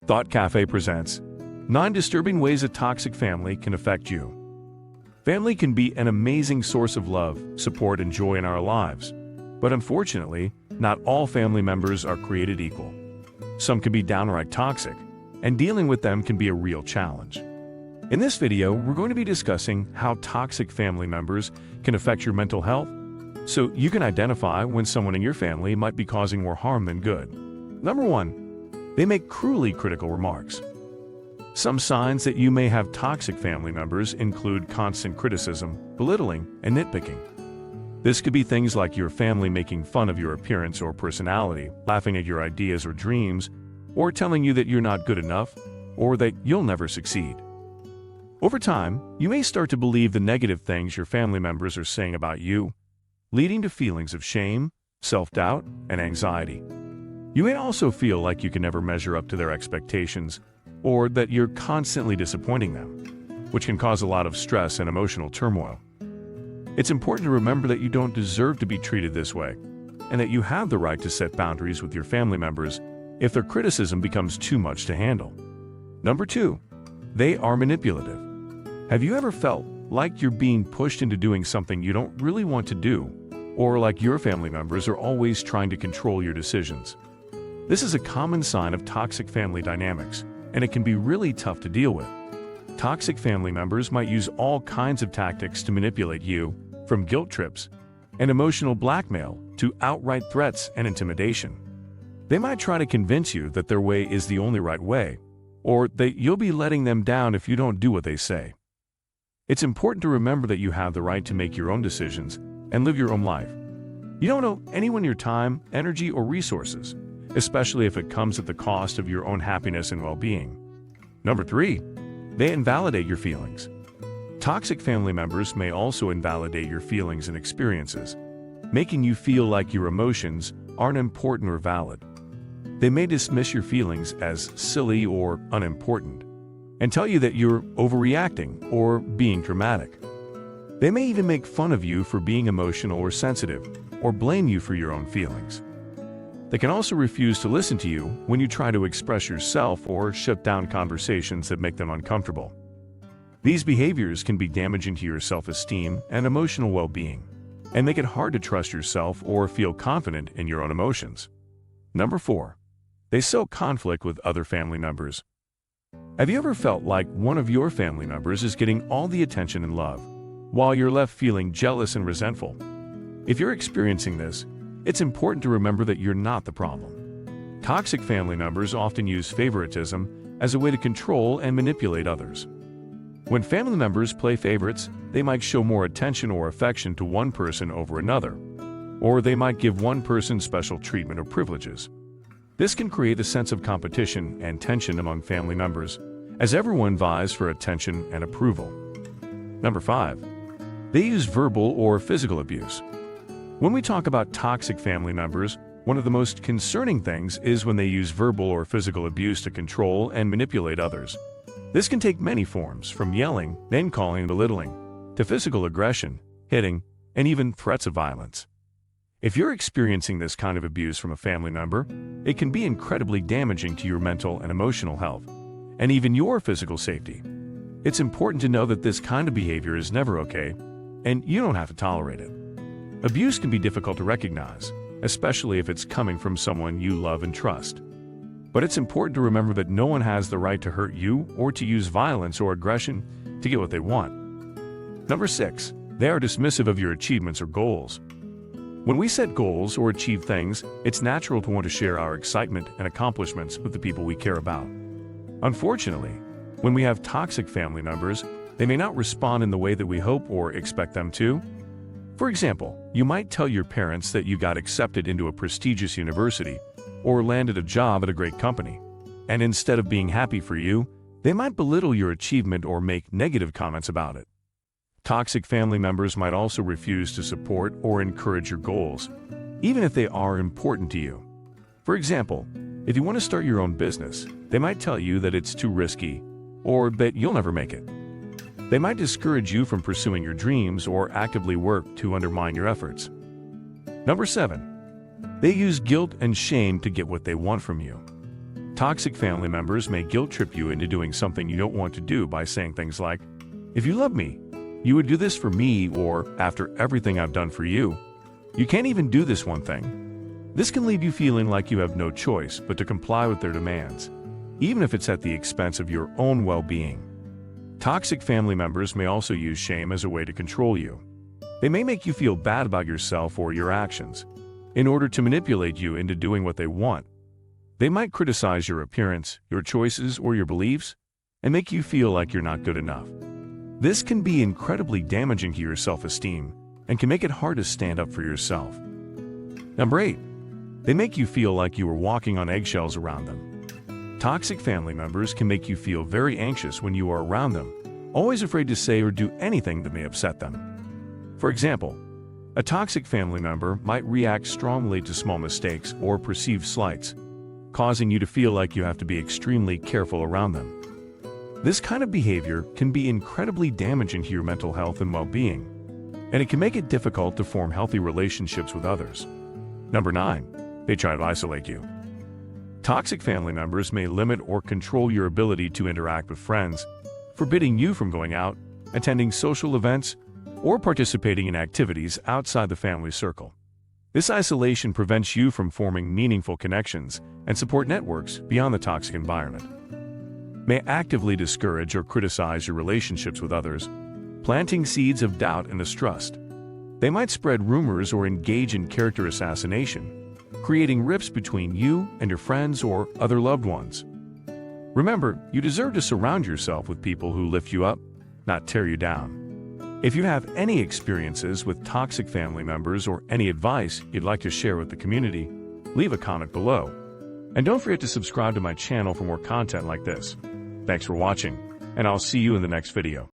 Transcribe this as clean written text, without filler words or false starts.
Thought Cafe presents 9 Disturbing Ways a Toxic Family Can Affect You. Family can be an amazing source of love, support, and joy in our lives. But unfortunately, not all family members are created equal. Some can be downright toxic, and dealing with them can be a real challenge. In this video, we're going to be discussing how toxic family members can affect your mental health, so you can identify when someone in your family might be causing more harm than good. Number 1. They make cruelly critical remarks. Some signs that you may have toxic family members include constant criticism, belittling, and nitpicking. This could be things like your family making fun of your appearance or personality, laughing at your ideas or dreams, or telling you that you're not good enough, or that you'll never succeed. Over time, you may start to believe the negative things your family members are saying about you, leading to feelings of shame, self-doubt, and anxiety. You may also feel like you can never measure up to their expectations, or that you're constantly disappointing them, which can cause a lot of stress and emotional turmoil. It's important to remember that you don't deserve to be treated this way, and that you have the right to set boundaries with your family members if their criticism becomes too much to handle. Number 2. They are manipulative. Have you ever felt like you're being pushed into doing something you don't really want to do, or like your family members are always trying to control your decisions? This is a common sign of toxic family dynamics, and it can be really tough to deal with. Toxic family members might use all kinds of tactics to manipulate you, from guilt trips and emotional blackmail to outright threats and intimidation. They might try to convince you that their way is the only right way, or that you'll be letting them down if you don't do what they say. It's important to remember that you have the right to make your own decisions and live your own life. You don't owe anyone your time, energy, or resources, especially if it comes at the cost of your own happiness and well-being. Number 3. They invalidate your feelings. Toxic family members may also invalidate your feelings and experiences, making you feel like your emotions aren't important or valid. They may dismiss your feelings as silly or unimportant, and tell you that you're overreacting or being dramatic. They may even make fun of you for being emotional or sensitive, or blame you for your own feelings. They can also refuse to listen to you when you try to express yourself or shut down conversations that make them uncomfortable. These behaviors can be damaging to your self-esteem and emotional well-being, and make it hard to trust yourself or feel confident in your own emotions. Number 4. They sow conflict with other family members. Have you ever felt like one of your family members is getting all the attention and love, while you're left feeling jealous and resentful? If you're experiencing this, it's important to remember that you're not the problem. Toxic family members often use favoritism as a way to control and manipulate others. When family members play favorites, they might show more attention or affection to one person over another, or they might give one person special treatment or privileges. This can create a sense of competition and tension among family members, as everyone vies for attention and approval. Number 5. They use verbal or physical abuse. When we talk about toxic family members, one of the most concerning things is when they use verbal or physical abuse to control and manipulate others. This can take many forms, from yelling, name-calling, and belittling, to physical aggression, hitting, and even threats of violence. If you're experiencing this kind of abuse from a family member, it can be incredibly damaging to your mental and emotional health, and even your physical safety. It's important to know that this kind of behavior is never okay, and you don't have to tolerate it. Abuse can be difficult to recognize, especially if it's coming from someone you love and trust. But it's important to remember that no one has the right to hurt you or to use violence or aggression to get what they want. Number 6. They are dismissive of your achievements or goals. When we set goals or achieve things, it's natural to want to share our excitement and accomplishments with the people we care about. Unfortunately, when we have toxic family members, they may not respond in the way that we hope or expect them to. For example, you might tell your parents that you got accepted into a prestigious university or landed a job at a great company, and instead of being happy for you, they might belittle your achievement or make negative comments about it. Toxic family members might also refuse to support or encourage your goals, even if they are important to you. For example, if you want to start your own business, they might tell you that it's too risky or that you'll never make it. They might discourage you from pursuing your dreams or actively work to undermine your efforts. Number 7. They use guilt and shame to get what they want from you. Toxic family members may guilt-trip you into doing something you don't want to do by saying things like, "If you love me, you would do this for me," or "After everything I've done for you, you can't even do this one thing." This can leave you feeling like you have no choice but to comply with their demands, even if it's at the expense of your own well-being. Toxic family members may also use shame as a way to control you. They may make you feel bad about yourself or your actions, in order to manipulate you into doing what they want. They might criticize your appearance, your choices, or your beliefs, and make you feel like you're not good enough. This can be incredibly damaging to your self-esteem and can make it hard to stand up for yourself. Number 8. They make you feel like you are walking on eggshells around them. Toxic family members can make you feel very anxious when you are around them, always afraid to say or do anything that may upset them. For example, a toxic family member might react strongly to small mistakes or perceived slights, causing you to feel like you have to be extremely careful around them. This kind of behavior can be incredibly damaging to your mental health and well-being, and it can make it difficult to form healthy relationships with others. Number 9. They try to isolate you. Toxic family members may limit or control your ability to interact with friends, forbidding you from going out, attending social events, or participating in activities outside the family circle. This isolation prevents you from forming meaningful connections and support networks beyond the toxic environment. May actively discourage or criticize your relationships with others, planting seeds of doubt and distrust. They might spread rumors or engage in character assassination, creating rifts between you and your friends or other loved ones. Remember, you deserve to surround yourself with people who lift you up, not tear you down. If you have any experiences with toxic family members or any advice you'd like to share with the community, leave a comment below. And don't forget to subscribe to my channel for more content like this. Thanks for watching, and I'll see you in the next video.